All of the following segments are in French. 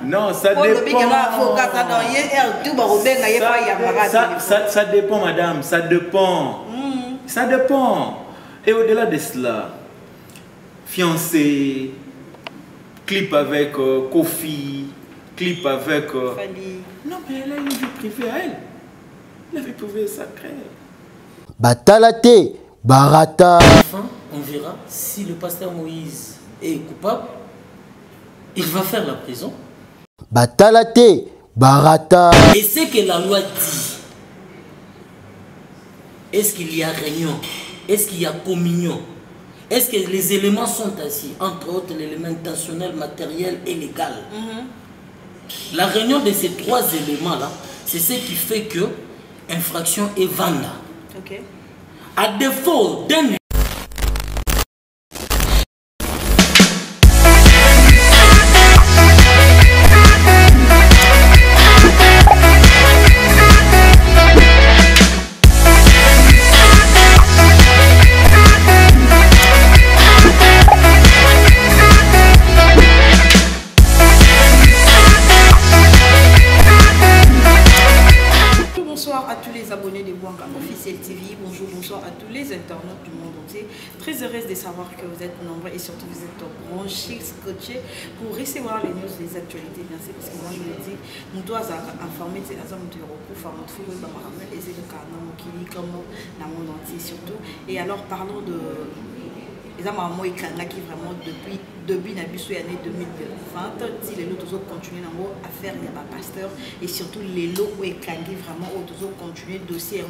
Non, ça dépend. Ça dépend, madame, ça dépend. Ça dépend. Et au-delà de cela, fiancé, clip avec Kofi, clip avec... Non, mais elle a une vie privée à elle. La vie privée est sacrée. Batalate, Barata. Enfin, on verra si le pasteur Moïse est coupable. Il va faire la prison. Batalate, Barata. Et ce que la loi dit, est-ce qu'il y a réunion? Est-ce qu'il y a communion? Est-ce que les éléments sont assis? Entre autres, l'élément intentionnel, matériel et légal. La réunion de ces trois éléments-là, c'est ce qui fait que infraction est vanda. À défaut d'un... Bonjour à tous les internautes du monde entier. Très heureuse de savoir que vous êtes nombreux et surtout vous êtes branchés, scotchés pour recevoir les news, les actualités. Bien sûr, parce que moi je me dis, nous devons informer les gens de recours, comme dans le monde entier surtout. Et alors parlons de... Les amants qui vraiment depuis début de l'année 2020, si les lots continuent à faire les pasteurs et surtout les lots où vraiment continuer le dossier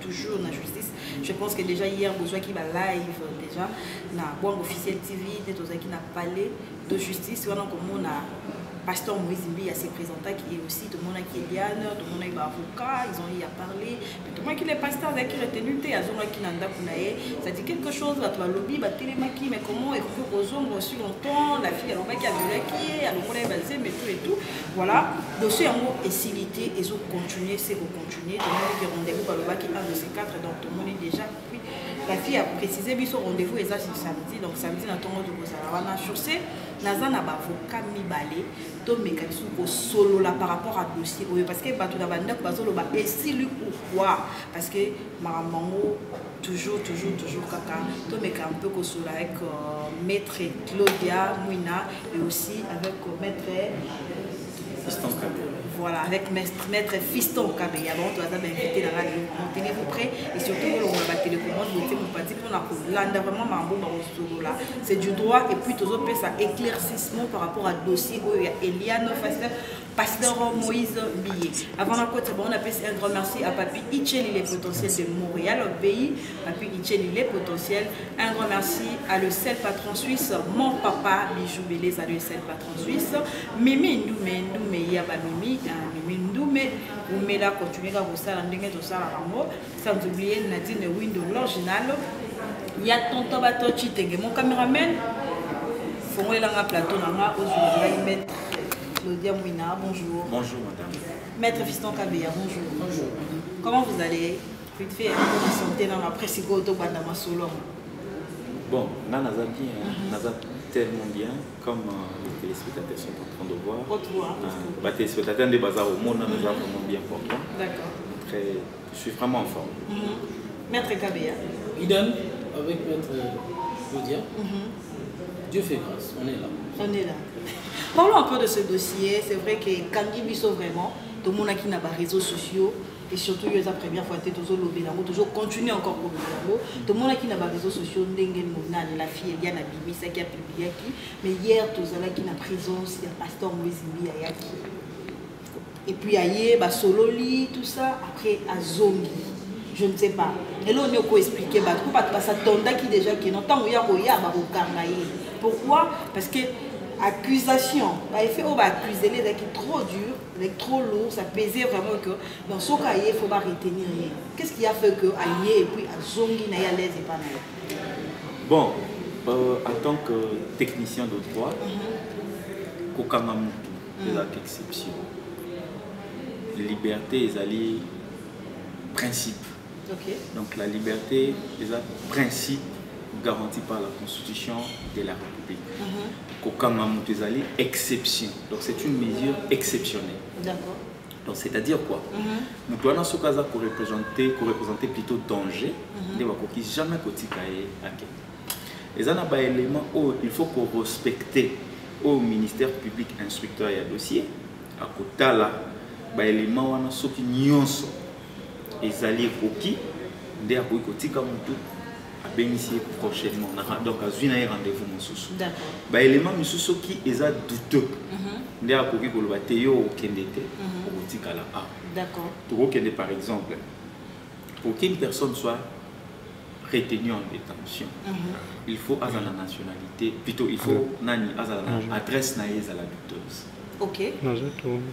toujours dans la justice. Je pense que déjà hier, besoin qui va live déjà na Bon Officiel TV, qui n'a parlé de justice, on a Pasteur Moïse Mbi a ses présentés qui est aussi tout le monde qui est Liane, tout le monde est avocat, ils ont eu à parler. Mais tout le monde qui est pasteur qui est retenu, ça dit quelque chose, tu vas lobby, mais comment il faut aux hommes aussi longtemps, la fille elle qui a de qui elle a basé, mais tout et tout. Voilà, dossier en gros est civité, ils ont continué, c'est pour continuer. Tout le monde qui est rendez-vous par le bas qui est un de ces quatre, donc tout le monde est déjà pris. La fille a précisé son rendez-vous et ça c'est samedi, donc samedi dans ton de Bozala. Chaussée, Nazan a avocat mi balé. Mécanisme solo là par rapport à dossier parce que tout d'abord et si lui ou quoi parce que Maramango toujours caca tout mais un peu solo avec maître Claudia Mouina et aussi avec maître voilà, avec maître Fiston Kabé. Avant, tu vas m'inviter dans la radio. Tenez-vous prêts et surtout, on va télécommande, vous parti pour la vraiment là. C'est du droit et puis toujours ça éclaircissement par rapport à dossier où il y a Eliane Pasteur Moïse Billet. Avant la côte, on appelle un grand merci à Papi Itchel, il est potentiel de Montréal, au pays. Papi Itchel, il est potentiel. Un grand merci à le seul patron suisse, mon papa Bijou Bélé, à le seul patron suisse. Mimi Ndoumé, Yaba Mimi, Mimi Ndoumé, Oumela continue à vous saluer, sans oublier Nadine Window, l'original. Il y a tonton Bato Chitenge, mon caméraman. Faut que je plateau, mettre Claudia Mouina, bonjour. Bonjour madame. Maître Fiston Kabéa, bonjour. Bonjour. Comment vous allez? Vite fait, vous santé dans la presse au Bandama Solo. Bon, Nana bien, tellement bien, comme les téléspectateurs sont en train de voir. Les téléspectateurs des bazar au monde, nous avons vraiment bien pour toi. D'accord. Je suis vraiment en forme. Maître Kabéa. Idem avec Maître Claudia. Dieu fait grâce, on est là. On est là. Parlons un peu de ce dossier. C'est vrai que Kangi Bisso vraiment, tout le monde qui n'a pas de réseaux sociaux, et surtout la première fois que toujours continuer encore pour le tout le monde qui n'a pas de réseaux sociaux, la fille Eliane Bibi, ça qui a publié qui, mais hier tout ça qui n'a présence, il y a pasteur Moïse Mbi et puis ailleurs, Sololi, tout ça, après à Zongi. Je ne sais pas. Et là, on a expliqué, parce que qui déjà qui n'entend pourquoi? Parce que accusation, il fait accuser les qui trop dur, trop lourd, ça pesait vraiment que dans ce cas il faut pas retenir rien. Qu'est-ce qui a fait que aïe et puis à Zongi n'a à l'aise et pas bon, en tant que technicien de droit, Kokamamutu, c'est la exception. Liberté, ils allaient principe. Donc la liberté, c'est un principe garanti par la Constitution de la République. Kokanga Moutezali, exception. Donc c'est une mesure exceptionnelle. D'accord. Donc c'est-à-dire quoi? Moutouana Sokaza qu'on représentait plutôt danger, ne va jamais kotikaye ake. Et ça n'a pas élément où il faut qu'on respecte au ministère public instructeur et dossier. À côté là, bah élément wana soki nyonso ezali koki nde a kotika mutu a bénéficier prochainement. Donc à zuna rendez-vous mosusu. D'accord. Bah élément misusu qui est douteux. Nde a koki ko loba te yo kendete kotika la a. D'accord. Pour que par exemple pour qu'une personne soit retenue en détention, il faut avoir la nationalité, plutôt il faut avoir l'adresse à la douteuse. Ok.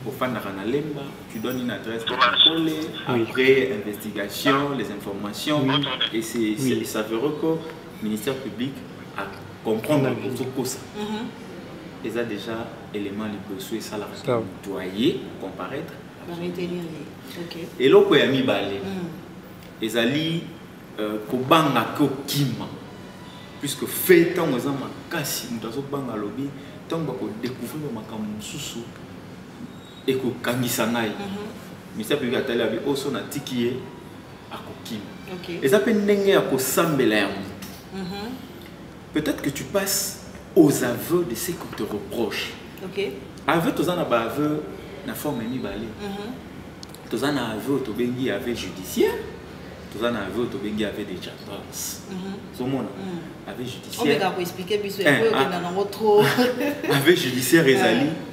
Au fin de lemba, tu donnes une adresse pour coller, après investigation, les informations, et c'est ça veut que le ministère public a comprendre pour ça. Et ça déjà élément les besoins ça la doyer comparaître. Et là quoi ami balé. Et ça lit kobanga ko kima puisque fait tant aux hommes makasi mutazo banga lobby tant bako découvrir makambo mususu et ko kangisa ngai ministère public atali abi oso na tikiye akokima. Et ça peut ndenge ya ko sambela ya mutu. Peut-être que tu passes aux aveux de ce qu'on te reproche. Aveu tozana ba aveu na forme ni balé. Tozana aveu to bengi aveu judiciaire. Tout ça, il y avait des chances. Avec judiciaire. On peut expliquer, puisque avec judiciaire,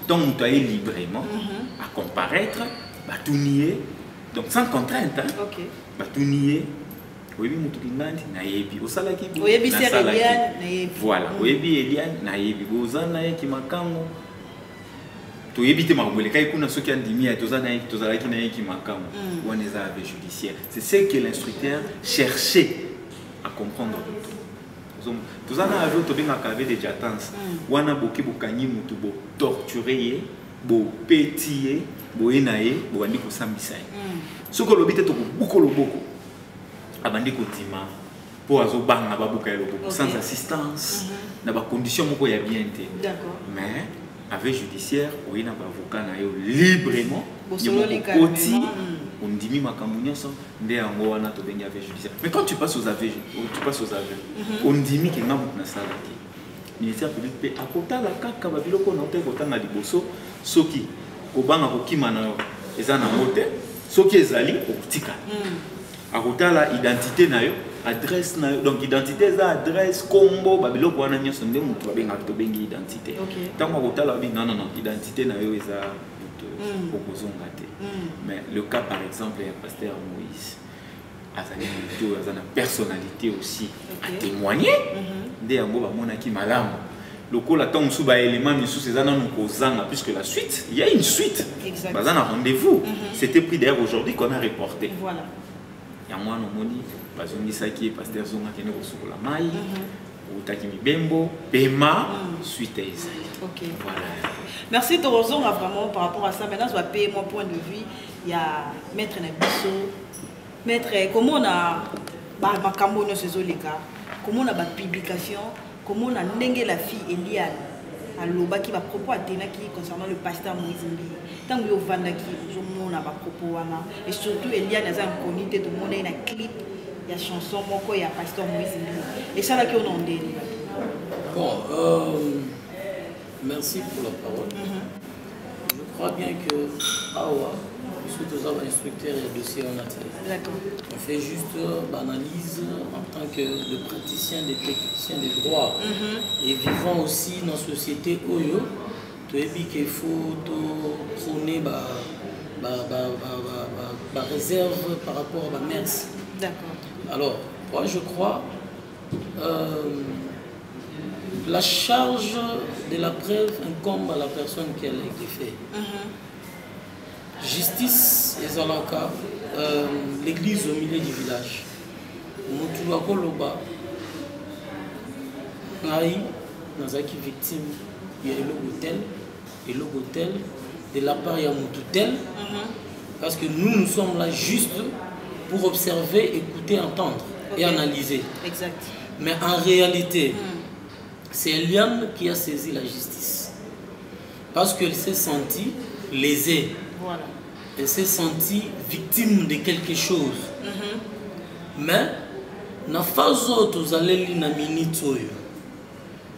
donc on doit librement à comparaître, tout nier, donc sans contrainte. Tout nier. Oui, voilà. Tu évites ma boule, quand il y a ceux qui ont dit c'est ce que l'instructeur cherchait à comprendre. Tout ça n'a vu des jatances. On a beaucoup de torturer, de pétiller, de énailler, de aller au sambisai. Ce que l'objet est beaucoup. Abandi Kotima, pour azobanga babuka sans assistance, dans des conditions beaucoup bien. D'accord. Mais avec judiciaire, on a un avocat librement, on dit mais quand tu passes aux aveux, on dit que le ministère public peut accorder la carte à Babiloko na liboso, soki kobanga kokimana ezana mote, soki ezali otika. Accorder la identité na yo, adresse na yo, donc identité za adresse combo Babiloko wana nyoso nde mutu babenga to bengi identité. Tant accorder la non identité na yo eza opposonga te. Mais le cas par exemple est pasteur Moïse. Azali mutu azana personnalité aussi à témoigner. Nde yango ba monaki malamu. Lokola tant musuba élément misusu ezana nukozanga puisque la suite, il y a une suite. Bazana rendez-vous. C'était pris d'ailleurs aujourd'hui qu'on a reporté. Voilà. Ya mwana omoni bazongisa ki pasteur zonga kene kosukola mai utaki mibembo pema suite ezali. OK. Voilà. Merci Torozonga vraiment par rapport à ça. Maintenant je vais payer mon point de vue. Il y a maître Nabiso, maître comment on a makambo no sezoleka, comment on a ba publication, comment on a ndenge la fille Eliane aloba qui va propos à Tenaki concernant le pasteur Moïse Mbi. Tant que vanda qui on a ba propos wana et surtout Eliane a un connu tout le monde a un clip, il y a chanson moko il y a pasteur Moïse Mbi. Et ça là qui on en dit. Bon merci pour la parole. Je crois bien que Awa, puisque tous les instructeurs et dossiers en attente. On fait juste l'analyse en tant que praticien, des techniciens des droits et vivant aussi dans la société Oyo. Tu as dit qu'il faut prôner la réserve par rapport à la merci. D'accord. Alors, moi je crois la charge de la preuve incombe à la personne qui a été faite. Justice et Zalaka, l'église au milieu du village. Nous avons Loba, Naï, Nazaki victime, il y a le hôtel, de la part il y a Moutoutel, parce que nous sommes là juste pour observer, écouter, entendre et analyser. Exact. Mais en réalité, c'est Eliane qui a saisi la justice. Parce qu'elle s'est sentie lésée. Voilà. Elle s'est sentie victime de quelque chose. Mais, na phase autre, vous allez lire na minute.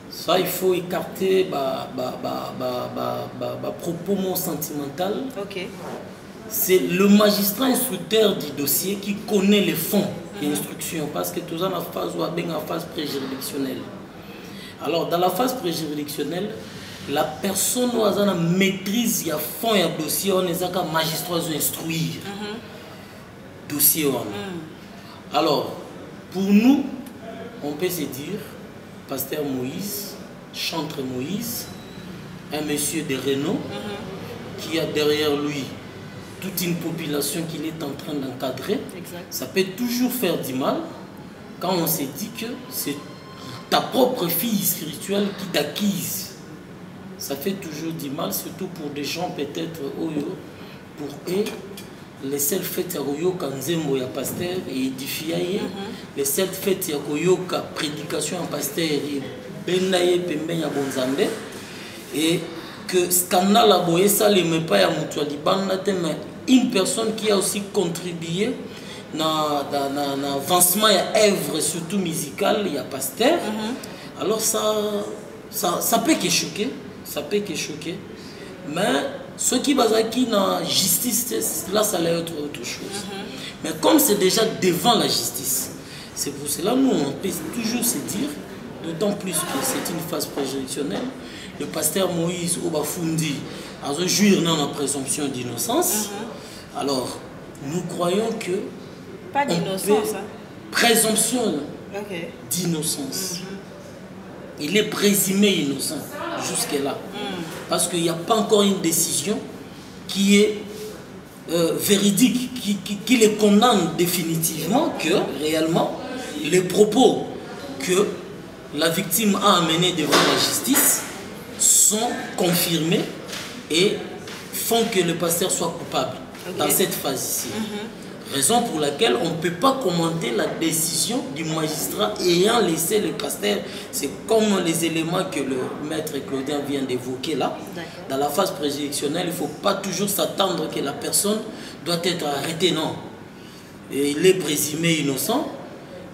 Ça, il faut écarter propos sentimental. Ok. C'est le magistrat instructeur du dossier qui connaît les fonds d'instruction. Parce que tout ça, la phase ou bien en phase préjuridictionnelle. Alors, dans la phase préjuridictionnelle, la personne qui a la maîtrise du fond et du dossier, on est un magistrat qui instruire dossier. Alors, pour nous, on peut se dire, Pasteur Moïse, chantre Moïse, un monsieur de renom qui a derrière lui toute une population qu'il est en train d'encadrer. Ça peut toujours faire du mal quand on se dit que c'est ta propre fille spirituelle qui t'acquise. Ça fait toujours du mal, surtout pour des gens peut-être pour eux. Les seules fêtes à Koyoka Nzembo ya pasteur et édifié, les seules fêtes à Koyoka prédication en pasteur et Benaye Pembe ya Bonzambe, et que scandale à Boye ça les met pas à Mutualiban, mais une personne qui a aussi contribué dans l'avancement et œuvre surtout musicale, il y a pasteur. Alors ça peut que choquer, mais ceux qui basent dans la justice, là ça allait être autre chose. Mais comme c'est déjà devant la justice, c'est pour cela nous on peut toujours se dire, d'autant plus que c'est une phase préjuridictionnelle, le pasteur Moïse Obafundi a joué dans la présomption d'innocence. Alors nous croyons que pas d'innocence, présomption d'innocence. Il est présumé innocent jusque-là. Parce qu'il n'y a pas encore une décision qui est véridique, qui le condamne définitivement que réellement les propos que la victime a amenés devant la justice sont confirmés et font que le pasteur soit coupable dans cette phase ici. Raison pour laquelle on ne peut pas commenter la décision du magistrat ayant laissé le pasteur. C'est comme les éléments que le maître Claudien vient d'évoquer là. Dans la phase préjuridictionnelle, il ne faut pas toujours s'attendre que la personne doit être arrêtée, non. Et il est présumé innocent.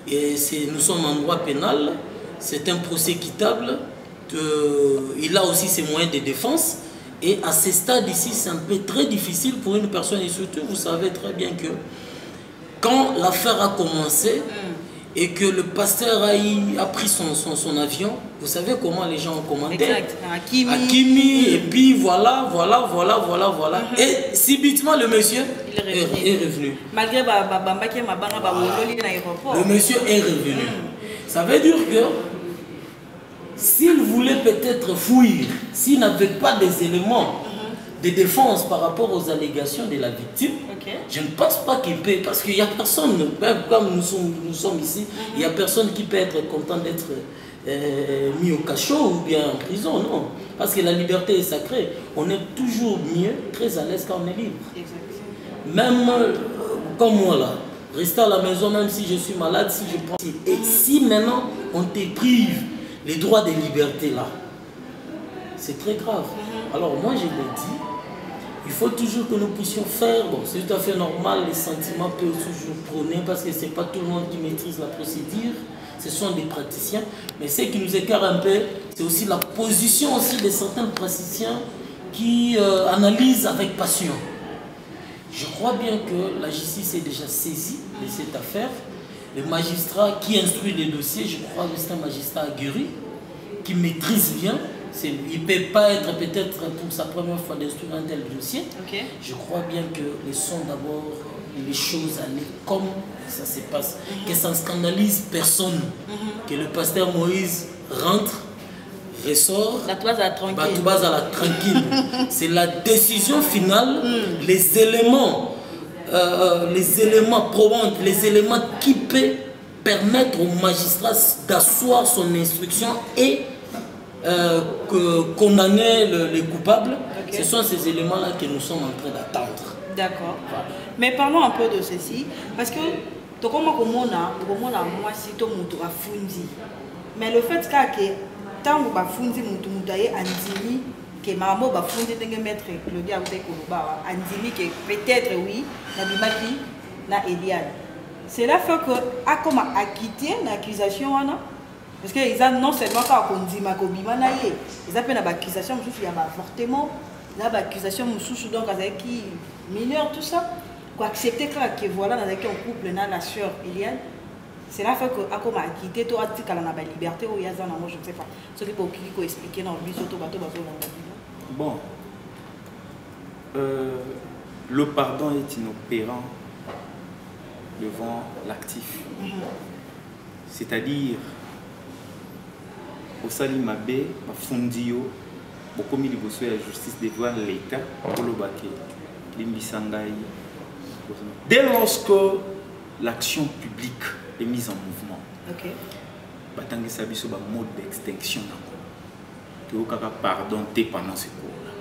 Et nous sommes en droit pénal. C'est un procès équitable. Il a aussi ses moyens de défense. Et à ce stade ici, c'est un peu très difficile pour une personne. Et surtout, vous savez très bien que quand l'affaire a commencé et que le pasteur a pris son avion, vous savez comment les gens ont commenté. Hakimi, et puis voilà. Et subitement, le monsieur est revenu. Malgré le monsieur est revenu. Ça veut dire que s'il voulait peut-être fuir, s'il n'avait pas des éléments de défense par rapport aux allégations de la victime, je ne pense pas qu'il peut, parce qu'il n'y a personne, même comme nous sommes ici, il n'y a personne qui peut être content d'être mis au cachot ou bien en prison, non. Parce que la liberté est sacrée. On est toujours mieux, très à l'aise quand on est libre. Même comme moi là, rester à la maison même si je suis malade, si je prends... Et si maintenant on te prive les droits de liberté là, c'est très grave. Alors moi je le dis, il faut toujours que nous puissions faire, bon c'est tout à fait normal, les sentiments peuvent toujours prôner parce que c'est pas tout le monde qui maîtrise la procédure, ce sont des praticiens, mais ce qui nous écarte un peu, c'est aussi la position aussi de certains praticiens qui analysent avec passion. Je crois bien que la justice est déjà saisie de cette affaire. Le magistrat qui instruit les dossiers, je crois que c'est un magistrat aguerri, qui maîtrise bien. Il ne peut pas être peut-être pour sa première fois d'instruire un tel dossier. Je crois bien que laissons d'abord les choses aller comme ça se passe. Que ça ne scandalise personne. Que le pasteur Moïse rentre, ressort, Batoubaza la tranquille. C'est la décision finale, les éléments probants, les éléments qui peuvent permettre au magistrat d'asseoir son instruction et condamner les coupables. Ce sont ces éléments-là que nous sommes en train d'attendre. D'accord. Voilà. Mais parlons un peu de ceci, parce que comment moi si tout monde a fundi. Mais le fait que tant que ba fundi mutu aye andimi que maman ba fundi ndenge maître Claudia ou Koloba andimi que peut-être oui na bimaki na Eliane. Cela fait que a comme acquitté l'accusation wana parce que ils ont non seulement pas kondima ko bimana ye, ils appellent l'accusation mususu ya ba avortement, là ba accusation mususu donc avec qui mineur tout ça. Quoi accepter que voilà dans un couple na la sœur Eliane. C'est là fait que comme acquitté toi tu as la liberté ou yaza na moi je ne sais pas. Ce qui peut expliquer dans le biso to bato bazo la. Bon. Le pardon est inopérant devant l'actif. C'est-à-dire au sali mabe ba fundio bokomi liboso ya justice devant l'état pour le baké limbisangai. Dès lorsque l'action publique est mise en mouvement, batangi sabiso ba mode d'extinction que au kaka pardon pendant ce cours-là.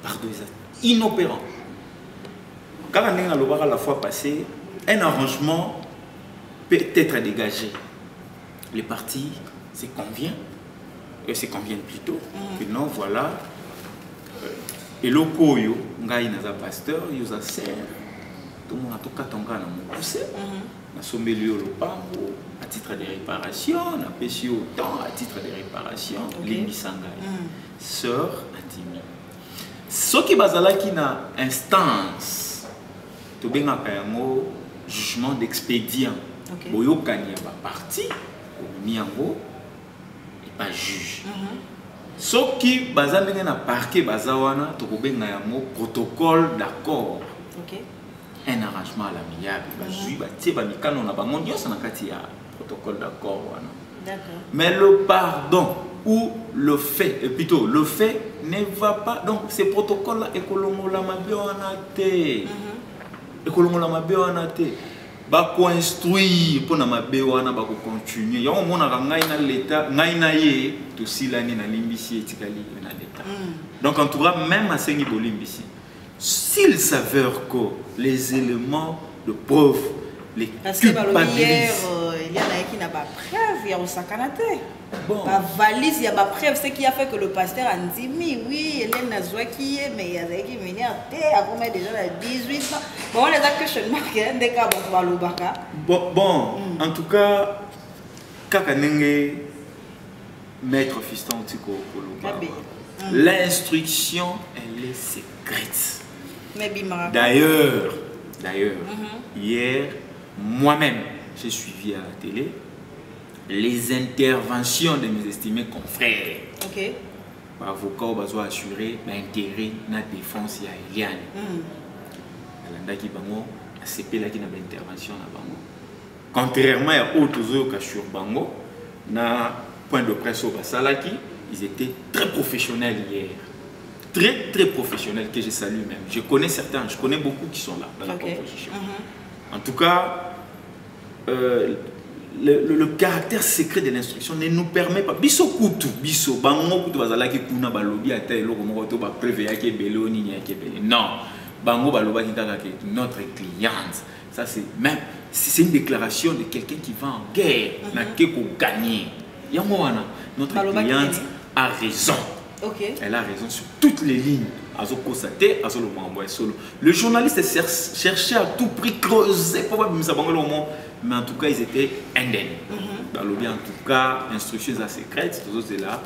Pardon est inopérant. Quand on a le la fois passée, un arrangement peut être dégagé. Les partis se conviennent, et se conviennent plutôt que non, voilà. Et le koyo, ngai naza pasteur, yosa sert. Tout le monde a tout cas ton gars dans mon poussé. On a sommé le pango à titre de réparation, on a pêché autant à titre de réparation. Limbi Sangai, sœur Antimi. Ce qui basala qui na instance, tout bien un jugement d'expédient. Boyo kanya ba parti, miango et pas juge. Ce qui basala na parquet bazawana, tout bien un protocole d'accord. Un arrangement à l'amiable, protocole d'accord. Mais le pardon ou le fait, plutôt le fait ne va pas. Donc ces protocoles-là, ba construire pour na mabewana ba continuer. Ya on a l'état, ngaina ye to silani na limbisi etikali na l'état. Donc en tout cas même à Sengi Bolimbisi. S'il s'avère que les éléments de preuve, les culpabilisent... Il y en a qui n'a pas preuve, il y a au sakanate. Bon. La valise, il y a pas preuve, ce qui a fait que le pasteur a dit, oui, Hélène n'a pas qui est, mais il y a des qui venaient à terre, avant déjà à 18 ans. Bon, on les a que je ne marque rien, des cas, bon, en tout cas, Kakanenge, maître fiston, l'instruction, elle est secrète. D'ailleurs, hier, moi-même, j'ai suivi à la télé les interventions de mes estimés confrères. Avocat ont assuré l'intérêt de la défense à Eliane. Contrairement à autres cas sur Bango, na point de presse au Basalaki, ils étaient très professionnels hier. Très professionnels que je salue même. Je connais certains, je connais beaucoup qui sont là dans la composition. En tout cas, le caractère secret de l'instruction ne nous permet pas. Biso kutu, biso bango kutu bazala ki kuna balobi ata eloko moko to ba preuve ya ke belo ni ya ke belo. Non, bango baloba ki kaka ke notre cliente. Ça c'est même c'est une déclaration de quelqu'un qui va en guerre, n'a que pour gagner. Yango wana, notre cliente a raison. Elle a raison sur toutes les lignes. Le journaliste cherchait à tout prix creuser, mais en tout cas ils étaient indemnes. En tout cas, instructions à secrètes, c'est la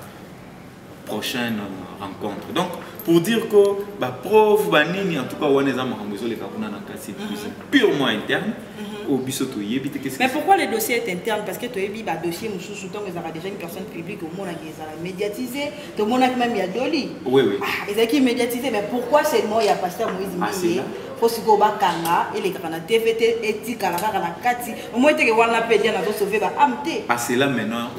prochaine rencontre. Donc, pour dire que la preuve, en tout cas, c'est purement interne. Mais pourquoi le dossier est interne? Parce que tu as dit que le dossier est déjà une personne publique au monde qui est médiatisé. Tout le monde a même Doli. Oui. Ils sont médiatisés. Mais pourquoi seulement il y a pasteur Moïse Mbié, Fosiko Bakanga et les grands TVT et Tikalaka Kati? Au moins, tu as dit que sauver Amté. Ah, c'est là maintenant.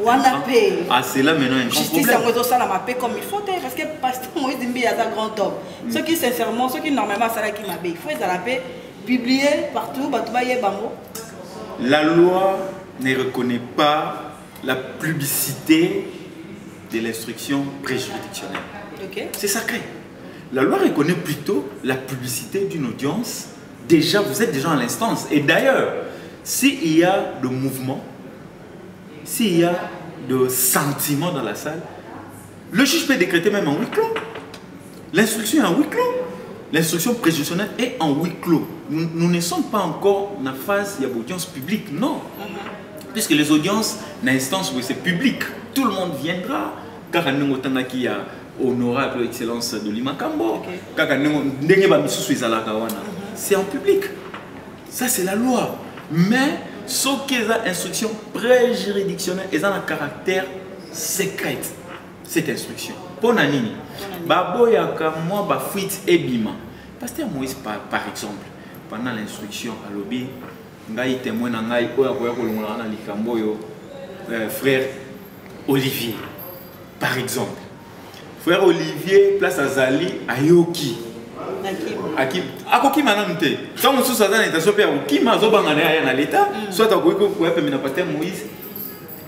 C'est là maintenant. Justice à moi, ça la paix comme il faut. Parce que pasteur Moïse Mbié est un grand homme. Ceux qui sincèrement, ceux qui normalement, ça la qui m'a il faut la paix. Publié partout, la loi ne reconnaît pas la publicité de l'instruction préjuridictionnelle. C'est sacré. La loi reconnaît plutôt la publicité d'une audience. Déjà, vous êtes déjà à l'instance. Et d'ailleurs, s'il y a de mouvement, s'il y a de sentiments dans la salle, le juge peut décréter même en huis clos. L'instruction est en huis clos. L'instruction préjudicielle est en huis clos. Nous ne sommes pas encore dans la phase d'audience publique, non. Puisque les audiences, dans l'instance où c'est public, tout le monde viendra. Car nous avons qui a honorable excellence de Limakambo. C'est en public. Ça, c'est la loi. Mais, ce qui est instruction pré-juridictionnelle, est un caractère secret. Cette instruction. Pour Nanini, Baboyaka, moi, Bafuit et Bima. Pasteur Moïse, par exemple, pendant l'instruction à l'obé, Ngai témoin Ngai, frère Olivier, par exemple. Frère Olivier, place à Zali, à Yoki. Akoki manamte. Ça on sous ça dans l'état super qui m'a zobangana na l'état soit akoki ko pe mina pasteur Moïse.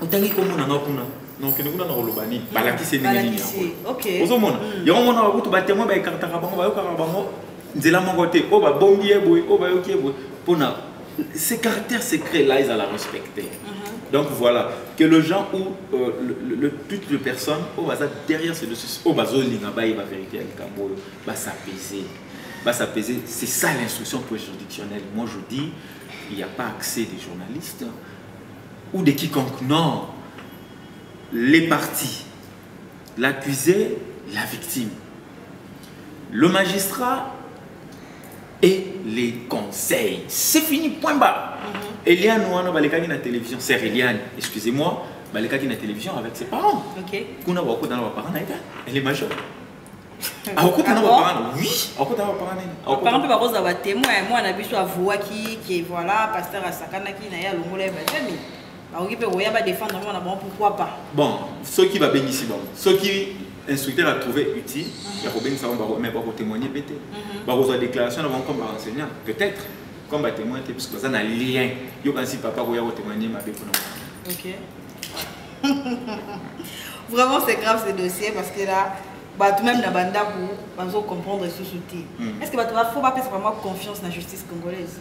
Otangi ko mona ngakuna. Donc nous na rolobani balaki c'est nini. OK. Ozomona. Yo mona ba kutu ba témoin ba ekarta ka bango ba yo ka bango. Nzela mongote o ba bombi e boy o ba yoki e boy. Pona ces caractères secrets là ils à la respecter. Donc voilà, que le gens ou toutes les personnes derrière ce dossier, va vérifier avec Cambo, va s'apaiser. C'est ça l'instruction juridictionnelle. Moi je dis, il n'y a pas accès des journalistes ou de quiconque. Non, les parties, l'accusé, la victime, le magistrat et les conseils. C'est fini, point barre. Eliane Ouana Balekaki na télévision, c'est Eliane, excusez-moi, Balekaki na télévision avec ses parents. Ok. Kuna Wako dans nos parents, elle est majeure. Oui, par exemple, par exemple, témoin, moi, on a vu sur voix qui est voilà, pasteur Asakana qui n'a pas l'ongolais, mais défendre, pourquoi pas. Bon, ceux qui va bénéficier, ceux qui instructeur a trouvé utile, il y a Robin Savon, mais pas pour témoigner, peut-être. Par exemple, déclaration, avant comme enseignant, peut-être. Comme témoin, parce que ça n'a lien. Yo quand si papa voyait témoigner ma béco. Ok. Vraiment c'est grave ce dossier parce que là, tout même dans banda pour comprendre ce soutien. Est-ce que tu faut pas faire vraiment confiance dans la justice congolaise?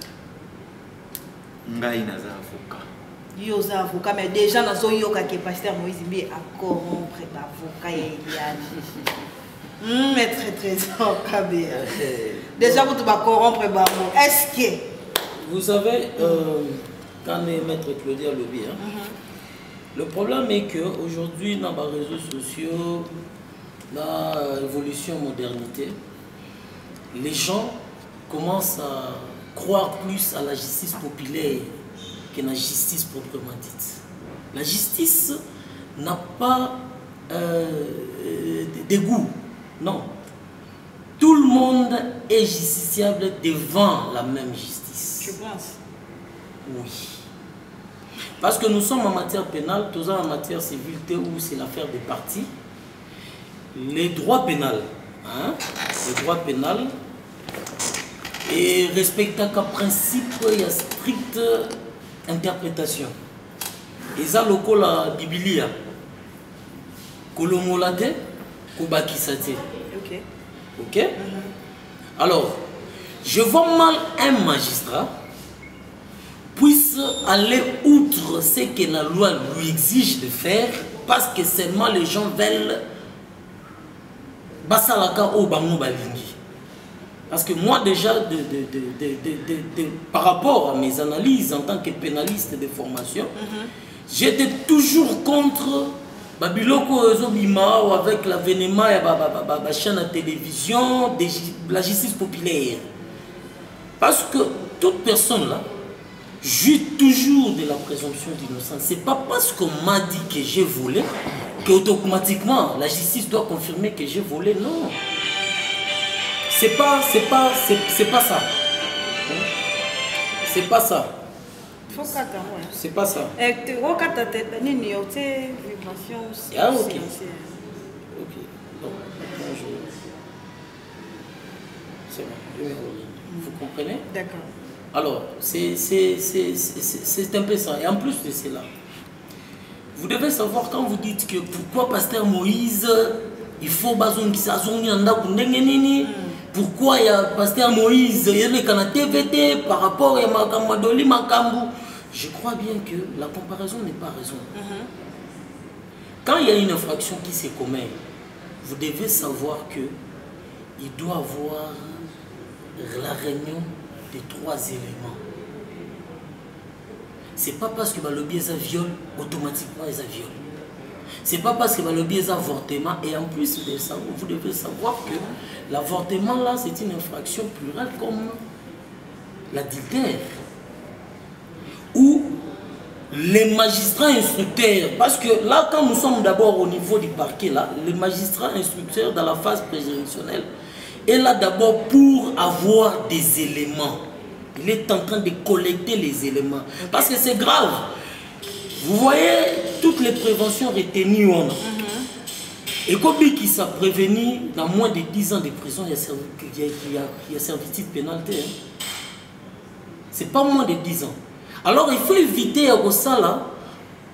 Ngai naza avocat. Yo za avocat mais déjà dans son yoka que pasteur Moïse Mbi a corrompre l'avocat Eliane. Mais très déjà vous tu vas corrompre Babo. Est-ce que vous savez, quand maître Claudia le dit, le problème est qu'aujourd'hui, dans les réseaux sociaux, dans l'évolution modernité, les gens commencent à croire plus à la justice populaire que la justice proprement dite. La justice n'a pas d'égout, non. Tout le monde est justiciable devant la même justice. Je pense. Oui. Parce que nous sommes en matière pénale, tous en matière civile, où c'est l'affaire des parties. Les droits pénals, les droits pénals, et respectant qu'un principe, il y a stricte interprétation. Et ça, le coup, la Biblia, Kolomolade, Kobakisate. Ok. Ok. Alors, je vois mal un magistrat puisse aller outre ce que la loi lui exige de faire parce que seulement les gens veulent basalaka au bango balingi. Parce que moi déjà, par rapport à mes analyses en tant que pénaliste de formation, j'étais toujours contre Babiloko Zobima ou avec l'avènement de la chaîne de télévision de la justice populaire. Parce que toute personne là jouit toujours de la présomption d'innocence. C'est pas parce qu'on m'a dit que j'ai volé qu'automatiquement la justice doit confirmer que j'ai volé. Non. C'est pas ça. C'est pas ça. C'est pas ça. Ah, ok. Ok. Donc, c'est bon. Vous comprenez? D'accord. Alors, c'est un peu ça. Et en plus de cela, vous devez savoir quand vous dites que pourquoi pasteur Moïse, il faut pourquoi il y a pasteur Moïse, il y a le TVT par rapport à Makambo. je crois bien que la comparaison n'est pas raison. Quand il y a une infraction qui se commet, vous devez savoir que il doit avoir la réunion des 3 éléments. C'est pas parce que le biais est viol, automatiquement il est viol. C'est pas parce que le biais est avortement, et en plus vous devez savoir que l'avortement là c'est une infraction plurale comme l'adultère. Où les magistrats instructeurs, parce que là quand nous sommes d'abord au niveau du parquet là, les magistrats instructeurs dans la phase préjudicielle est là d'abord pour avoir des éléments. Il est en train de collecter les éléments. Parce que c'est grave. Vous voyez toutes les préventions retenues. Et comme qui s'est prévenu dans moins de 10 ans de prison, il y a servitude pénalité. C'est pas moins de 10 ans. Alors il faut éviter à ça là,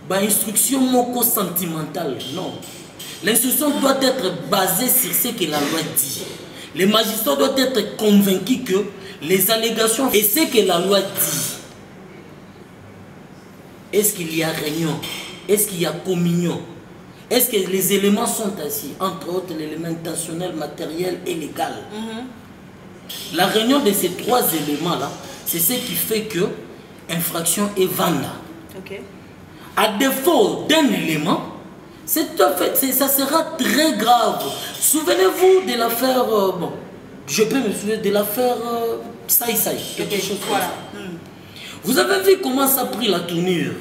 instruction moko sentimentale. Non. L'instruction doit être basée sur ce que la loi dit. Les magistrats doivent être convaincus que les allégations et ce que la loi dit. Est-ce qu'il y a réunion? Est-ce qu'il y a communion? Est-ce que les éléments sont assis? Entre autres, l'élément intentionnel, matériel et légal. La réunion de ces 3 éléments-là, c'est ce qui fait que infraction est vanda. À défaut d'un élément, ça sera très grave. Souvenez-vous de l'affaire, je peux me souvenir de l'affaire Saï, quelque chose comme ça. Vous avez vu comment ça a pris la tournure.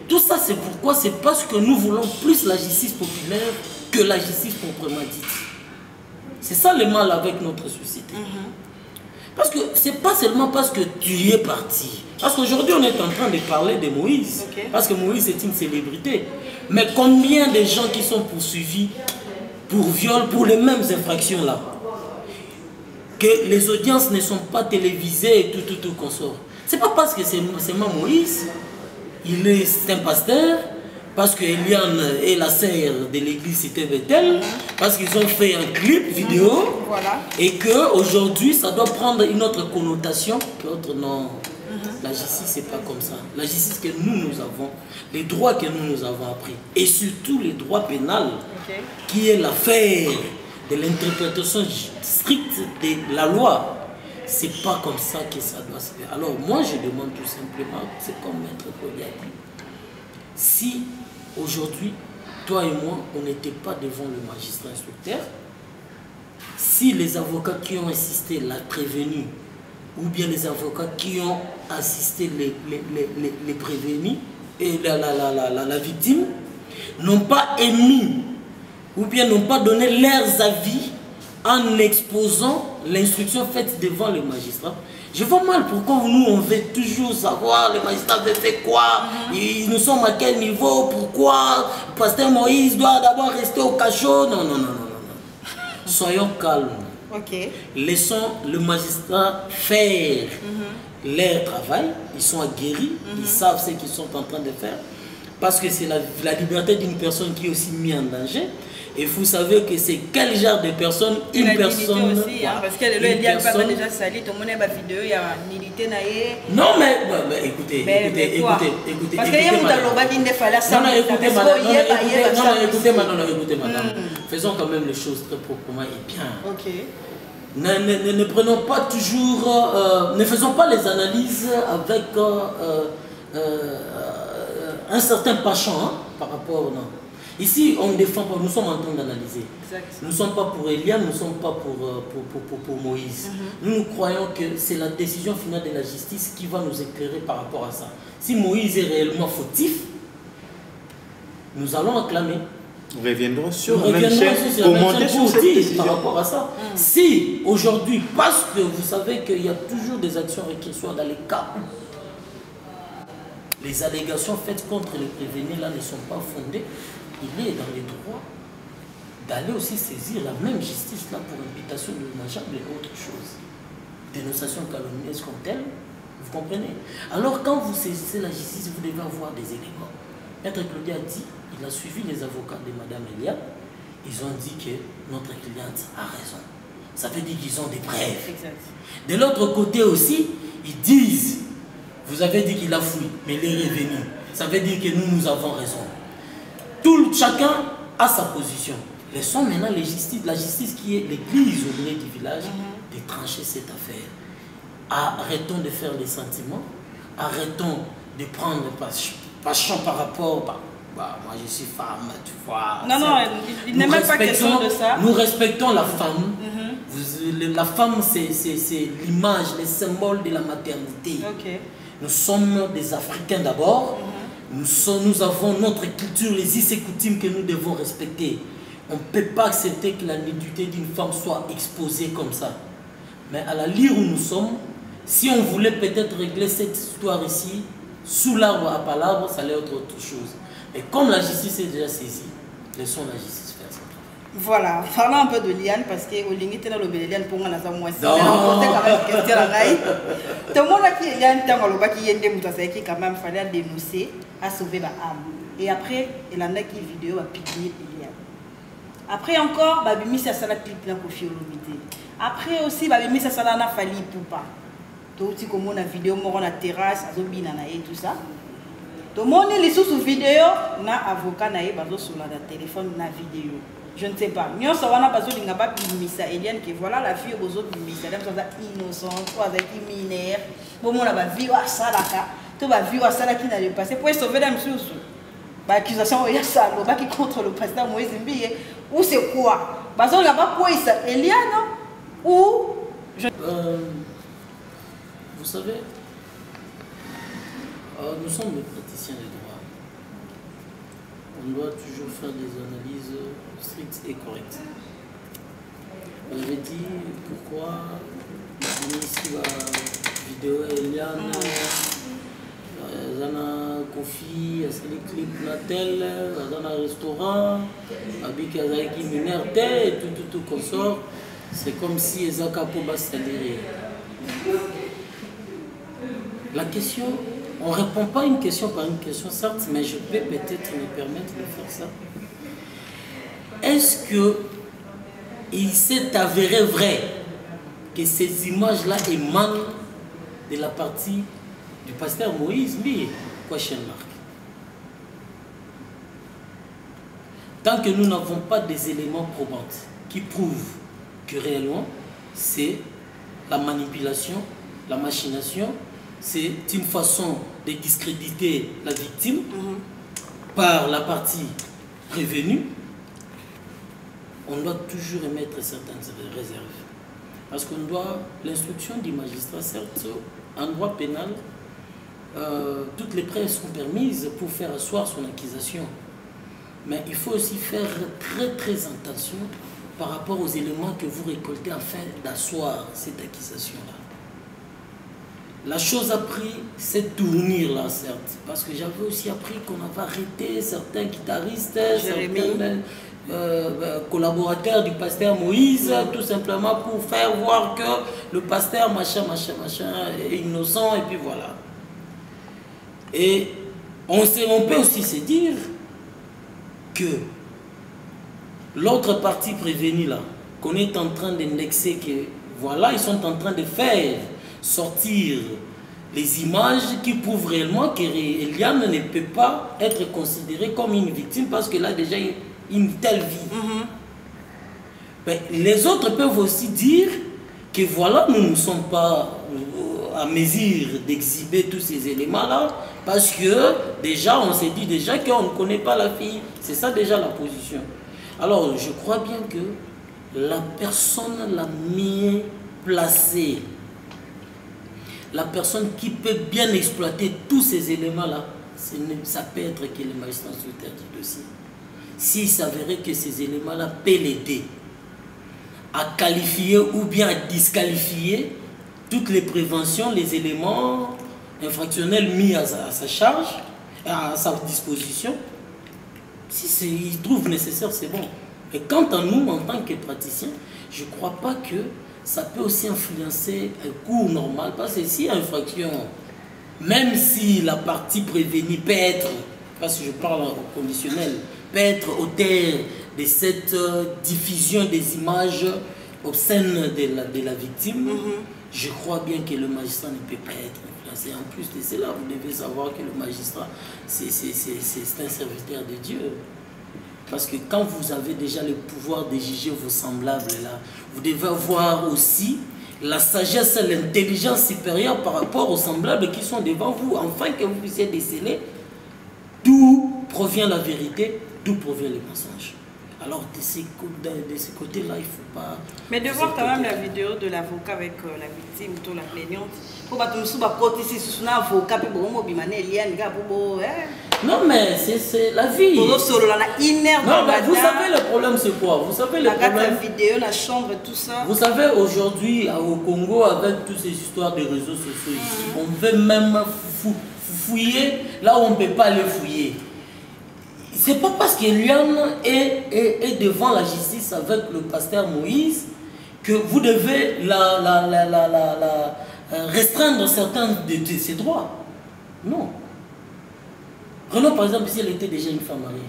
Tout ça, c'est pourquoi? C'est parce que nous voulons plus la justice populaire que la justice proprement dite. C'est ça le mal avec notre société. Parce que c'est pas seulement parce que tu y es parti. Parce qu'aujourd'hui, on est en train de parler de Moïse. Parce que Moïse est une célébrité. Mais combien de gens qui sont poursuivis pour viol, pour les mêmes infractions là? Que les audiences ne sont pas télévisées et tout consort. C'est pas parce que c'est Moïse, il est un pasteur, parce que Eliane est la sœur de l'église Cité Bethel, parce qu'ils ont fait un clip vidéo, et qu'aujourd'hui ça doit prendre une autre connotation que l'autre non. La justice, c'est pas comme ça. La justice que nous avons, les droits que nous avons appris, et surtout les droits pénals, qui est l'affaire de l'interprétation stricte de la loi. C'est pas comme ça que ça doit se faire. Alors moi je demande tout simplement, c'est comme Maître Claudia a dit, si aujourd'hui, toi et moi, on n'était pas devant le magistrat instructeur, si les avocats qui ont assisté la prévenue, ou bien les avocats qui ont assisté les prévenus et la victime, n'ont pas émis, ou bien n'ont pas donné leurs avis en exposant l'instruction faite devant le magistrat. Je vois mal pourquoi nous on veut toujours savoir le magistrat veut faire quoi, nous sommes à quel niveau, pourquoi pasteur Moïse doit d'abord rester au cachot. Non. Soyons calmes. Laissons le magistrat faire leur travail. Ils sont aguerris, ils savent ce qu'ils sont en train de faire. Parce que c'est la liberté d'une personne qui est aussi mise en danger. Et vous savez que c'est quel genre de personne, une personne aussi, parce qu'elle est déjà sali, tout le monde a une vidéo, il y a une nudité. Non mais écoutez. Parce qu'il y a écoutez madame. Faisons quand même les choses très proprement et bien. Ne prenons pas toujours, ne faisons pas les analyses avec un certain penchant par rapport. Non. Ici, on ne défend pas, nous sommes en train d'analyser. Nous ne sommes pas pour Eliane, nous ne sommes pas pour Moïse. Nous croyons que c'est la décision finale de la justice qui va nous éclairer par rapport à ça. Si Moïse est réellement fautif, nous allons acclamer. Nous reviendrons sur la même chaîne, commenter sur cette décision. Par rapport à ça. Si aujourd'hui, parce que vous savez qu'il y a toujours des actions réquisitionnaires dans les cas où les allégations faites contre les prévenus là ne sont pas fondées, il est dans les droits d'aller aussi saisir la même justice là pour imputation dommageable et autre chose. Dénonciation calomnieuse comme telle, vous comprenez? Alors quand vous saisissez la justice, vous devez avoir des éléments. Maître Claudia a dit, il a suivi les avocats de Madame Elia, ils ont dit que notre cliente a raison. Ça veut dire qu'ils ont des preuves. De l'autre côté aussi, ils disent, Vous avez dit qu'il a fui, mais il est revenu. Ça veut dire que nous avons raison. Chacun a sa position. Laissons maintenant la justice qui est l'église au milieu du village, de trancher cette affaire. Arrêtons de faire les sentiments. Arrêtons de prendre passion par rapport... moi je suis femme, tu vois. Non, il n'est même pas question de ça. Nous respectons la femme. La femme, c'est l'image, le symbole de la maternité. Nous sommes des Africains d'abord. Nous avons notre culture, les us et coutumes que nous devons respecter. On ne peut pas accepter que la nudité d'une femme soit exposée comme ça. Mais à la lire où nous sommes, si on voulait peut-être régler cette histoire ici, sous l'arbre à palabre, ça allait être autre chose. Et comme la justice est déjà saisie, laissons la justice faire ça. Voilà, parlons un peu de Liane parce que au limite dans le Liane pour moi ça moi c'est quand même question la raille. Tout le monde qui est Liane tant le bas qui est des moutons qui quand même fallait dénoncer à sauver la âme. Et après il en a qui vidéo à piquer Liane. Après encore babimi ça la clip là Koffi Olomide. Après aussi babimi ça na Fally Ipupa. Tout petit comme on a vidéo moi on a terrasse azobina na et tout ça. Tout le monde les sous vidéo na avocat na e bazo sur la téléphone na vidéo. Je ne sais pas. Nous savons pas besoin de pas bimisa Eliane que voilà la fille aux autres bimisa même ça innocent soit avec mineur. Bon on a ba vie à ça là tout va vivre à ça là qui n'a pas passé pour sauver la monsieur. Bah accusation il y a ça le qui contre le président Moïse Mbiye ou c'est quoi? Parce qu'on n'a pas quoi ça Eliane ou vous savez nous sommes des praticiens de droit. On doit toujours faire des analyses strictes et correctes. On avait dit pourquoi ici la vidéo Eliane, Zana Koffi, les clips Natel, Zana restaurant, Abik Azaki Minerte et tout consort. C'est comme si Ezaka Poba s'adhérait. La question. On ne répond pas une question par une question, certes, mais je peux peut-être me permettre de faire ça. Est-ce qu'il s'est avéré vrai que ces images-là émanent de la partie du pasteur Moïse Mbiye? Question mark. Tant que nous n'avons pas des éléments probants qui prouvent que réellement c'est la manipulation, la machination, c'est une façon de discréditer la victime par la partie prévenue, on doit toujours émettre certaines réserves. Parce qu'on doit, l'instruction du magistrat, certes, en droit pénal, toutes les preuves sont permises pour faire asseoir son accusation. Mais il faut aussi faire très attention par rapport aux éléments que vous récoltez afin d'asseoir cette accusation-là. La chose a pris cette tournure-là, certes, parce que j'avais aussi appris qu'on avait arrêté certains guitaristes, certains collaborateurs du pasteur Moïse, tout simplement pour faire voir que le pasteur machin est innocent, et puis voilà. Et on peut aussi se dire que l'autre partie prévenue là, qu'on est en train d'indexer, que voilà, ils sont en train de faire sortir les images qui prouvent réellement que Eliane ne peut pas être considérée comme une victime parce qu'elle a déjà une telle vie. Mais les autres peuvent aussi dire que voilà, nous ne sommes pas à mesure d'exhiber tous ces éléments-là parce que déjà, on s'est dit déjà qu'on ne connaît pas la fille. C'est ça déjà la position. Alors, je crois bien que la personne la mieux placée, la personne qui peut bien exploiter tous ces éléments-là, ça peut être que le magistrat secrétaire du dossier. S'il s'avérait que ces éléments-là peuvent l'aider à qualifier ou bien à disqualifier toutes les préventions, les éléments infractionnels mis à sa charge, à sa disposition, si il trouve nécessaire, c'est bon. Et quant à nous, en tant que praticiens, je ne crois pas que ça peut aussi influencer un cours normal, parce que si infraction, même si la partie prévenue peut être, parce que je parle au conditionnel, peut être auteur de cette diffusion des images obscène de la victime, je crois bien que le magistrat ne peut pas être influencé. En plus de cela, vous devez savoir que le magistrat, c'est un serviteur de Dieu. Parce que quand vous avez déjà le pouvoir de juger vos semblables, là, vous devez avoir aussi la sagesse et l'intelligence supérieure par rapport aux semblables qui sont devant vous, afin que vous puissiez déceler d'où provient la vérité, d'où provient le mensonge. Alors, de ce côté-là, il ne faut pas... Mais de voir quand même la vidéo de l'avocat avec la victime, ou la plaignante, il faut pas tout un avocat, non, mais c'est la vie. Non, mais vous savez le problème, c'est quoi? Vous savez le problème... La vidéo, la chambre, tout ça. Vous savez, aujourd'hui, au Congo, avec toutes ces histoires de réseaux sociaux ici, on veut même fouiller là où on ne peut pas aller fouiller. C'est pas parce que Liane est devant la justice avec le pasteur Moïse que vous devez restreindre certains de ses droits. Non. Prenons par exemple si elle était déjà une femme mariée.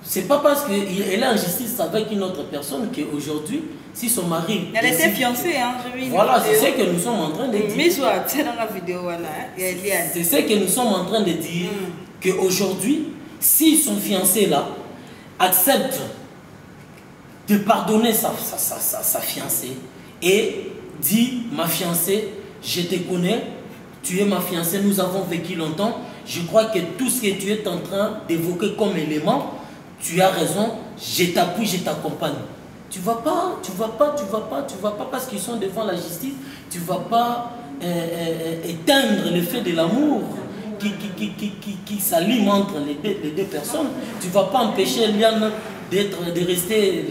C'est pas parce qu'elle est en justice avec une autre personne qu'aujourd'hui, si son mari... Elle était fiancée, hein, voilà, c'est ce que nous sommes en train de dire. C'est dans la vidéo, voilà. C'est ce que nous sommes en train de dire, qu'aujourd'hui, si son fiancé là accepte de pardonner sa fiancée et dit, ma fiancée, je te connais, tu es ma fiancée, nous avons vécu longtemps, je crois que tout ce que tu es en train d'évoquer comme élément, tu as raison, je t'appuie, je t'accompagne. Tu vas pas parce qu'ils sont devant la justice, tu vas pas éteindre l'effet de l'amour qui s'allume entre les deux personnes. Tu vas pas empêcher Liane de rester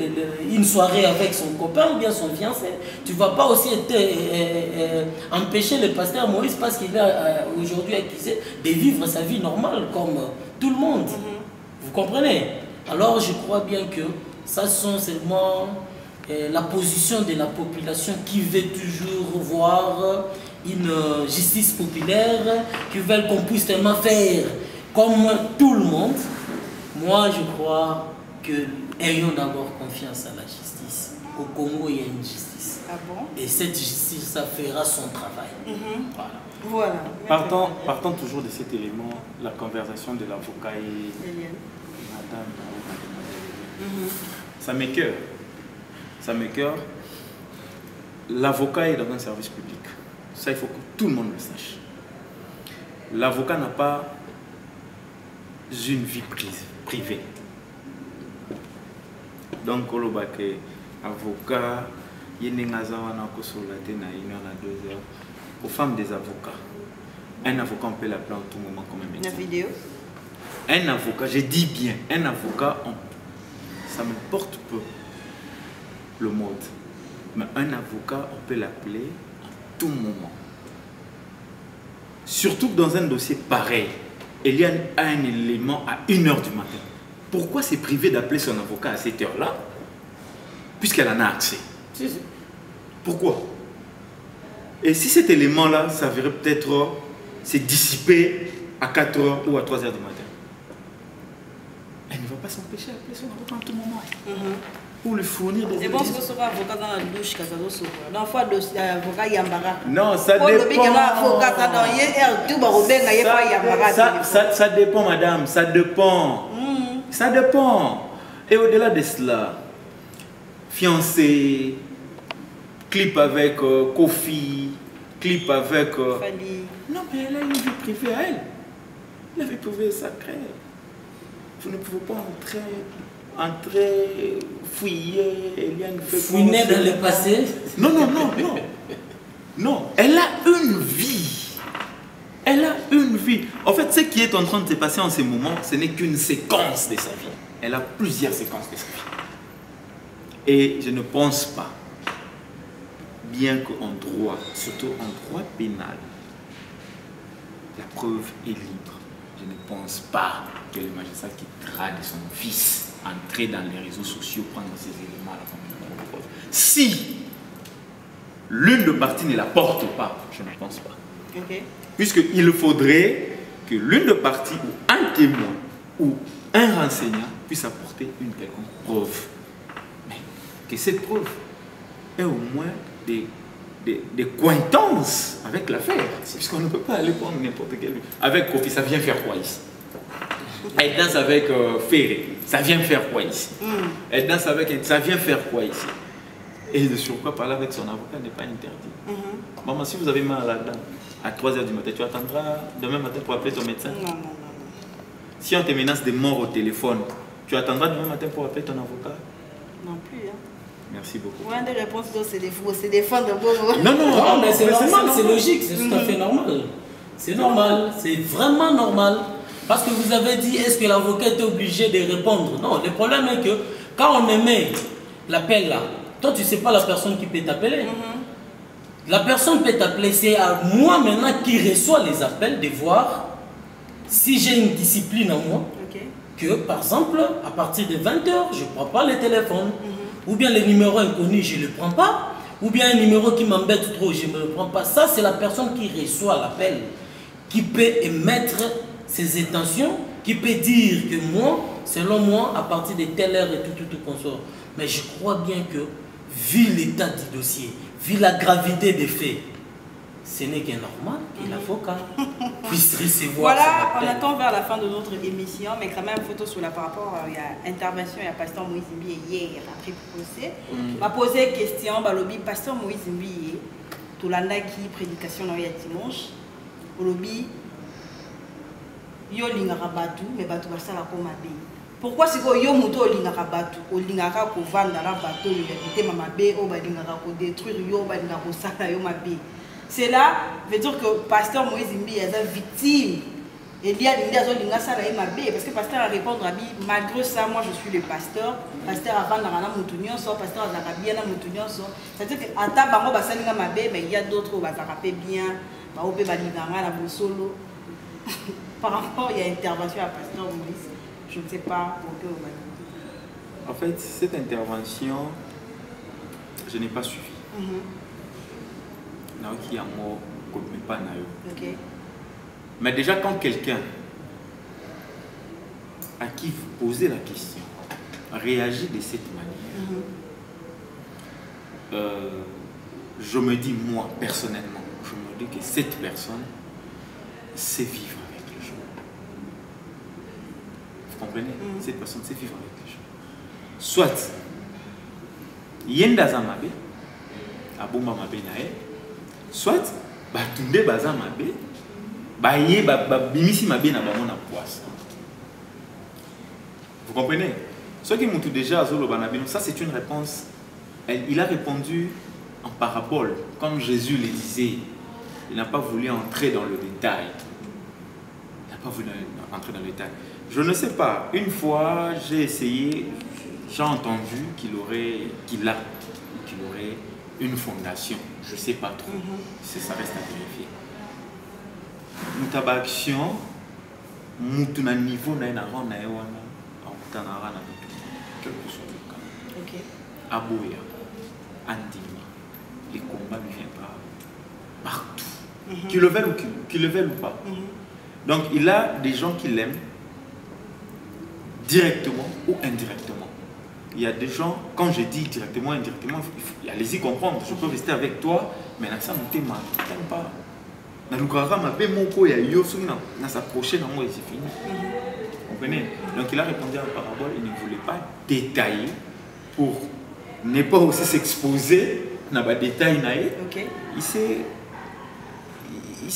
une soirée avec son copain ou bien son fiancé. Tu vas pas aussi empêcher le pasteur Moïse parce qu'il est aujourd'hui accusé de vivre sa vie normale comme tout le monde. Vous comprenez? Alors je crois bien que ça sont seulement la position de la population qui veut toujours voir une justice populaire, qui veulent qu'on puisse tellement faire comme tout le monde. Moi je crois que ayons d'abord confiance à la justice. Au Congo, il y a une justice. Ah bon? Et cette justice, ça fera son travail. Voilà. Partant toujours de cet élément, la conversation de l'avocat et madame. Ça m'écoeure. Ça m'écoeure. L'avocat est dans un service public. Ça, il faut que tout le monde le sache. L'avocat n'a pas une vie privée. Donc, avocat, il y a aux femmes des avocats. Un avocat, on peut l'appeler en tout moment comme un médecin. La vidéo. Un avocat, je dis bien, un avocat, ça me porte peu le mode. Mais un avocat, on peut l'appeler en tout moment. Surtout dans un dossier pareil, il y a un élément à 1 h du matin. Pourquoi c'est privé d'appeler son avocat à cette heure-là? Puisqu'elle en a accès. Pourquoi? Et si cet élément-là, ça verrait peut-être se dissiper à 4 h ou à 3 h du matin, elle ne va pas s'empêcher d'appeler son avocat en tout moment. Pour lui fournir des... Et bon, ce que sera avocat dans la douche, dans la fois l'avocat Yambara. Non, ça dépend. Ça dépend, madame, ça dépend. Ça dépend. Et au-delà de cela, fiancé, clip avec Kofi, clip avec... Fali. Non, mais elle a une vie privée à elle. La vie privée est sacrée. Vous ne pouvez pas entrer, fouiller, Eliane fait fouiner dans le passé. Non. Non, elle a une vie. Elle a une vie. En fait, ce qui est en train de se passer en ce moment, ce n'est qu'une séquence de sa vie. Elle a plusieurs séquences de sa vie. Et je ne pense pas, bien qu'en droit, surtout en droit pénal, la preuve est libre. Je ne pense pas que le magistrat qui trade son fils entrer dans les réseaux sociaux, prendre ces éléments-là comme preuve. Si l'une des parties ne la porte pas, je ne pense pas. Puisqu'il faudrait que l'une des parties ou un témoin ou un renseignant puisse apporter une quelconque preuve. Mais que cette preuve ait au moins des cointances avec l'affaire. Puisqu'on ne peut pas aller prendre n'importe quel. Avec Kofi, ça vient faire quoi ici? Elle danse avec Ferré, ça vient faire quoi ici? Elle danse avec, ça vient faire quoi ici? Et de surcroît, parler avec son avocat n'est pas interdit. Maman, si vous avez mal à la dent, à 3 h du matin, tu attendras demain matin pour appeler ton médecin? Non. Si on te menace de mort au téléphone, tu attendras demain matin pour appeler ton avocat? Non plus. Hein. Merci beaucoup. Ouais, des réponses, c'est des fins de bon. Non, mais c'est normal, c'est logique, c'est tout à fait normal. C'est normal, c'est vraiment normal. Parce que vous avez dit, est-ce que l'avocat est obligé de répondre? Non, le problème est que quand on émet l'appel là, toi tu ne sais pas la personne qui peut t'appeler. La personne peut t'appeler, c'est à moi maintenant qui reçois les appels de voir si j'ai une discipline en moi. Que par exemple, à partir de 20 h, je ne prends pas le téléphone. Ou bien les numéros inconnus, je ne le prends pas. Ou bien un numéro qui m'embête trop, je ne me le prends pas. Ça, c'est la personne qui reçoit l'appel, qui peut émettre ses intentions, qui peut dire que moi, selon moi, à partir de telle heure et tout consort. Mais je crois bien que, vu l'état du dossier, vu la gravité des faits, ce n'est que normal que l'avocat puisse recevoir. Voilà, on attend vers la fin de notre émission, mais quand même, photo sur la par rapport à l'intervention, il y a Pasteur Moïse Mbiye hier après le procès. m'a posé question, balobi Pasteur Moïse Mbiye, tout l'année prédication dans le dimanche, au lobby, yo lingaka batu, mais batu basala ko mabe. Pourquoi c'est que yo moto lingaka batu, o lingaka ko vanda na bateau, il y a mabe, o ba lingaka ko détruire yo, ba lingaka ko sala yo mabe. C'est là, veut dire que Pasteur Moïse Mbiye est victime. Et il y a des gens qui ont parce que Pasteur a répondu à lui, malgré ça, moi je suis le pasteur. Pasteur a vendu dans la moutonnion, Pasteur a bien dans la moutonnion. C'est-à-dire qu'en tant que mais il y a d'autres qui ont bien, par rapport à l'intervention à Pasteur Moïse, je ne sais pas pour que vous. En fait, cette intervention, je n'ai pas suivi. Mais déjà, quand quelqu'un à qui vous posez la question réagit de cette manière, je me dis, moi, personnellement, je me dis que cette personne sait vivre avec les gens. Vous comprenez? Cette personne sait vivre avec les gens. Soit, yenda zamabe, abomba mabe nae, soit, batunde baza mabe, baye bimisi mabe na bango na poisse. Vous comprenez? Ce qui m'ont déjà azolo banabino, ça c'est une réponse. Il a répondu en parabole, comme Jésus le disait. Il n'a pas voulu entrer dans le détail. Il n'a pas voulu entrer dans le détail. Je ne sais pas. Une fois, j'ai essayé, j'ai entendu qu'il aurait une fondation. Je ne sais pas trop. Ça reste à vérifier. Nous avons action, nous avons niveau, nous avons quel que soit le cas. Okay. Aboya, Andima, les combats lui viendront partout. Qu'ils le veulent ou pas. Donc il a des gens qui l'aiment, directement ou indirectement. Il y a des gens, quand je dis directement, indirectement, allez-y comprendre, je peux rester avec toi, mais ça ne t'aime pas. Dans le cas il y a yo dans sa prochaine amour et c'est fini. Vous comprenez? Donc il a répondu à la parabole, il ne voulait pas détailler pour ne pas aussi s'exposer dans les détails. Il s'est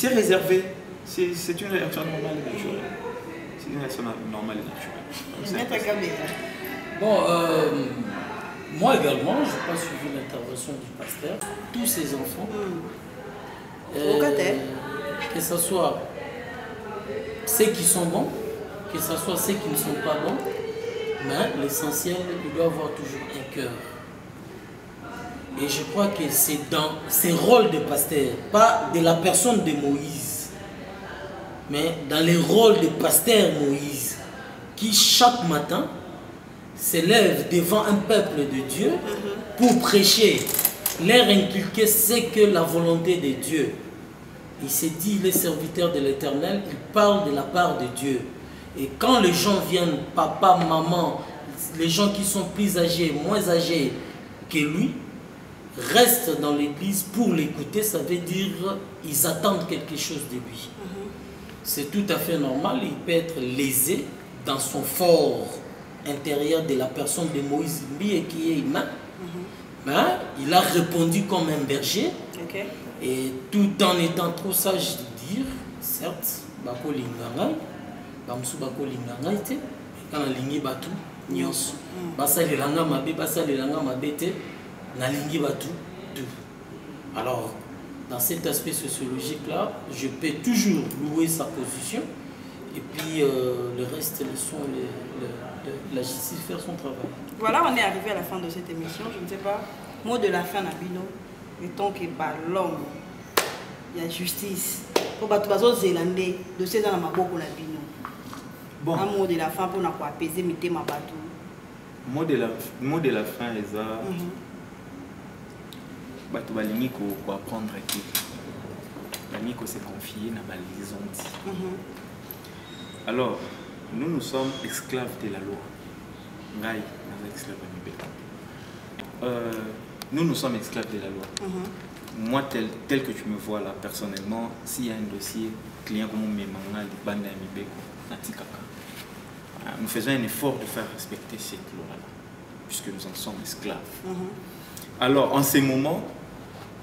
réservé. C'est une réaction normale et naturelle. C'est une réaction normale et naturelle. Bon, moi également, je n'ai pas suivi l'intervention du pasteur. Tous ses enfants, que ce soit ceux qui sont bons, que ce soit ceux qui ne sont pas bons, mais l'essentiel, il doit avoir toujours un cœur. Et je crois que c'est dans ces rôles de pasteur, pas de la personne de Moïse, mais dans les rôles de pasteur Moïse, qui chaque matin s'élève devant un peuple de Dieu pour prêcher, leur inculquer ce que la volonté de Dieu. Il s'est dit, les serviteurs de l'Éternel, il parle de la part de Dieu. Et quand les gens viennent, papa, maman, les gens qui sont plus âgés, moins âgés que lui, restent dans l'église pour l'écouter, ça veut dire ils attendent quelque chose de lui. C'est tout à fait normal, il peut être lésé dans son fort intérieur de la personne de Moïse Mbi qui est humain. Mais il a répondu comme un berger. Et tout en étant trop sage de dire, certes, bako lingangai, bamsu bako lingangai te, quand lingi batu nyos, basa lelanga mabe te, na lingi batu tout. Alors, dans cet aspect sociologique là, je peux toujours louer sa position. Et puis le reste, laissons la justice faire son travail. Voilà, on est arrivé à la fin de cette émission. Je ne sais pas, mot de la fin, Nabino. Mettons que l'homme, il y a justice. Pour les Zélandais, de ces ans, Nabino. Bon. Un mot de la fin pour apaiser mes thèmes. Mot de la fin, c'est ça. Bato balingi ko apprendre que balingi ko se confier na balisons. Alors, nous sommes esclaves de la loi. Nous sommes esclaves de la loi. Moi, tel que tu me vois là, personnellement, s'il y a un dossier, client comme nous faisons un effort de faire respecter cette loi-là, puisque nous en sommes esclaves. Alors, en ces moments,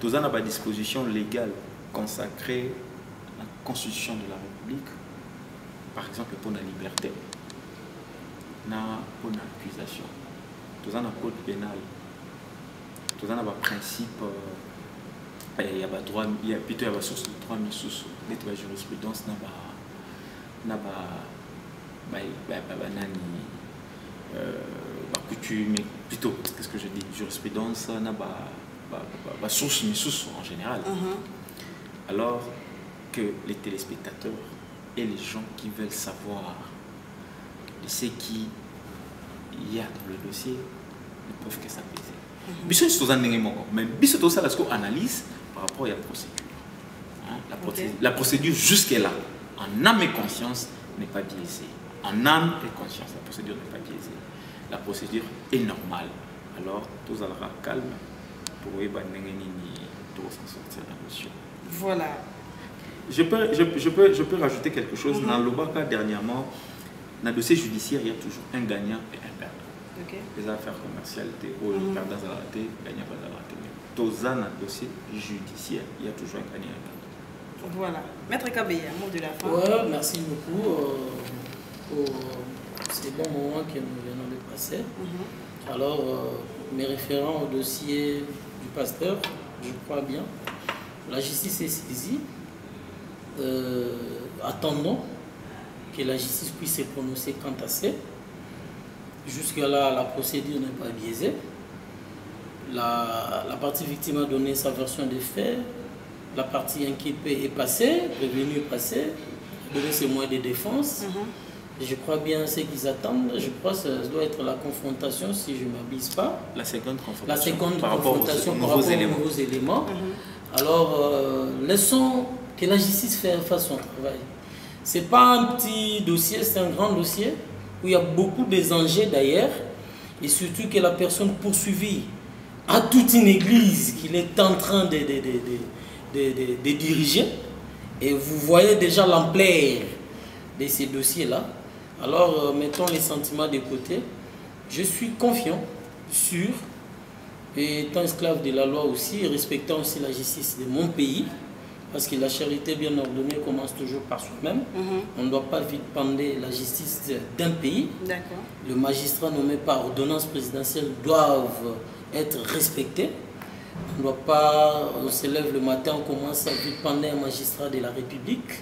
nous avons à disposition légale consacrée à la Constitution de la République, par exemple pour la liberté, pour l'accusation. Nous avons un code pénal, nous avons un principe, il y a droit, il y a plutôt une source de droit, mais source de jurisprudence, coutume, plutôt, qu'est-ce que je dis, jurisprudence, source en général. Alors que les téléspectateurs et les gens qui veulent savoir de ce qu'il y a dans le dossier ne peuvent que s'apaiser. Mais analyse par rapport à la procédure. La procédure jusque-là, en âme et conscience, n'est pas biaisée. En âme et conscience, la procédure n'est pas biaisée. La procédure est normale. Alors, tout sera calme pour s'en sortir la notion. Voilà. Je peux rajouter quelque chose. Dans le cas dernièrement, dans le dossier judiciaire, il y a toujours un gagnant et un perdant. Les affaires commerciales, perdants à la raté, gagnant à la raté. Dans le dossier judiciaire, il y a toujours un gagnant et un perdant. Voilà. Maître Kabeya, mot de la fin. Ouais, merci beaucoup pour ces bons moments que nous venons de passer. Alors, mes référents au dossier du pasteur, je crois bien, la justice est saisie. Attendons que la justice puisse se prononcer quant à ça. Jusque-là, la procédure n'est pas biaisée. La partie victime a donné sa version des faits. La partie inquiétée est passée, prévenue est passée, a donné ses moyens de défense. Je crois bien ce qu'ils attendent. Je crois que ça doit être la confrontation, si je ne m'abuse pas. La seconde confrontation. La seconde confrontation par rapport aux nouveaux éléments. Alors, laissons que la justice fasse son travail. Ce n'est pas un petit dossier, c'est un grand dossier où il y a beaucoup des enjeux d'ailleurs. Et surtout que la personne poursuivie a toute une église qu'il est en train de diriger. Et vous voyez déjà l'ampleur de ces dossiers-là. Alors, mettons les sentiments de côté. Je suis confiant, sûr, et étant esclave de la loi aussi, et respectant aussi la justice de mon pays, parce que la charité bien ordonnée commence toujours par soi-même. On ne doit pas vilipender la justice d'un pays. Le magistrat nommé par ordonnance présidentielle doivent être respectés. On ne doit pas, on se lève le matin, on commence à vilipender un magistrat de la République.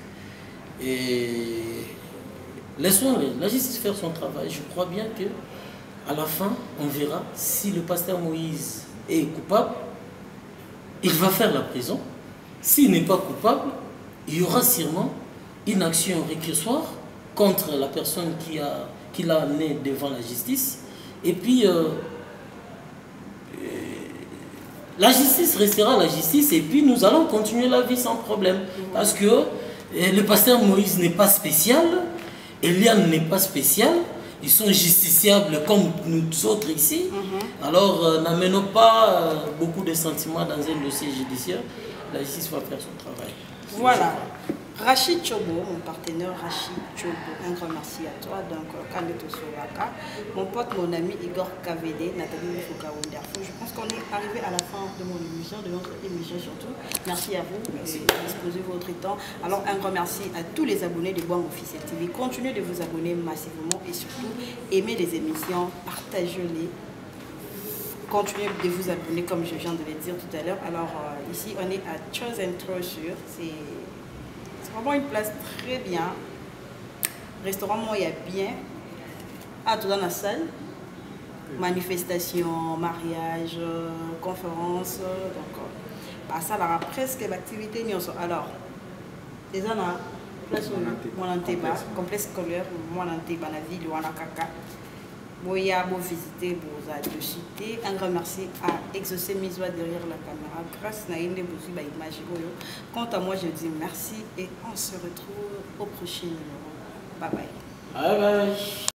Et laissons la justice faire son travail. Je crois bien que à la fin, on verra si le pasteur Moïse est coupable, il va faire la prison. S'il n'est pas coupable, il y aura sûrement une action récursoire contre la personne qui l'a amené devant la justice. Et puis, la justice restera la justice et puis nous allons continuer la vie sans problème. Parce que le pasteur Moïse n'est pas spécial, Eliane n'est pas spécial, ils sont justiciables comme nous autres ici. Alors, n'amenons pas beaucoup de sentiments dans un dossier judiciaire. La justice va faire son travail. Voilà. Rachid Chobo, mon partenaire Rachid Chobo, un grand merci à toi. Donc, Kandeto Soraka, mon pote, mon ami Igor KVD, Nathalie Foucaounda. Je pense qu'on est arrivé à la fin de mon émission, de notre émission surtout. Merci à vous de disposer votre temps. Alors, un grand merci à tous les abonnés de Bouang Officiel TV. Continuez de vous abonner massivement et surtout, aimez les émissions, partagez-les. Continuez de vous abonner comme je viens de le dire tout à l'heure. Alors, ici, on est à Chosen Treasure. C'est vraiment une place très bien. Restaurant, moi, il y a bien. Ah, tout dans la salle. Manifestation, mariage, conférence. Donc, ça aura presque l'activité. Alors, les gens là, place Monanteba, complexe scolaire, Monanteba, la ville, Wanakaka. Boya, beau visiter, beau citer. Un grand merci à Exaucé Misoa derrière la caméra. Grâce à Naïne Bouzi, image. Quant à moi, je dis merci et on se retrouve au prochain numéro. Bye bye. Bye bye.